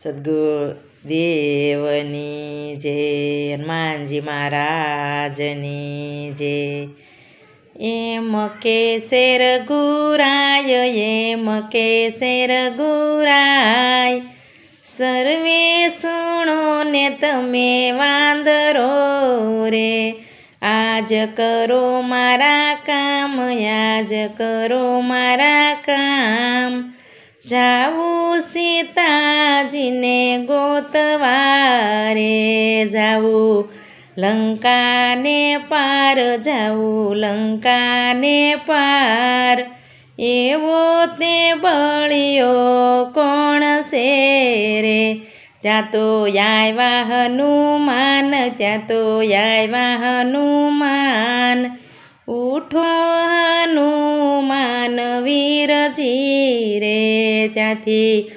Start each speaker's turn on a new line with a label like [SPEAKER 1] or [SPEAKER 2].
[SPEAKER 1] સદગુરુદેવની જય, હનુમાનજી મહારાજની જય. એમ કે શેર ગુરાય, એમ કે શેર ગુરાય, સર્વે સુણો ને તમે વાંદરો રે. આજ કરો મારા કામ, આજ કરો મારા કામ. જાવું સીતાજીને ગોતવા રે, જાવું લંકાને પાર, જાવું લંકાને પાર. એવો તે બળિયો કોણ છે રે. ત્યાં તો આવ્યા હનુમાન, ત્યાં તો આવ્યા હનુમાન. ઉઠો હનુમાન વીરજી રે, ત્યાંથી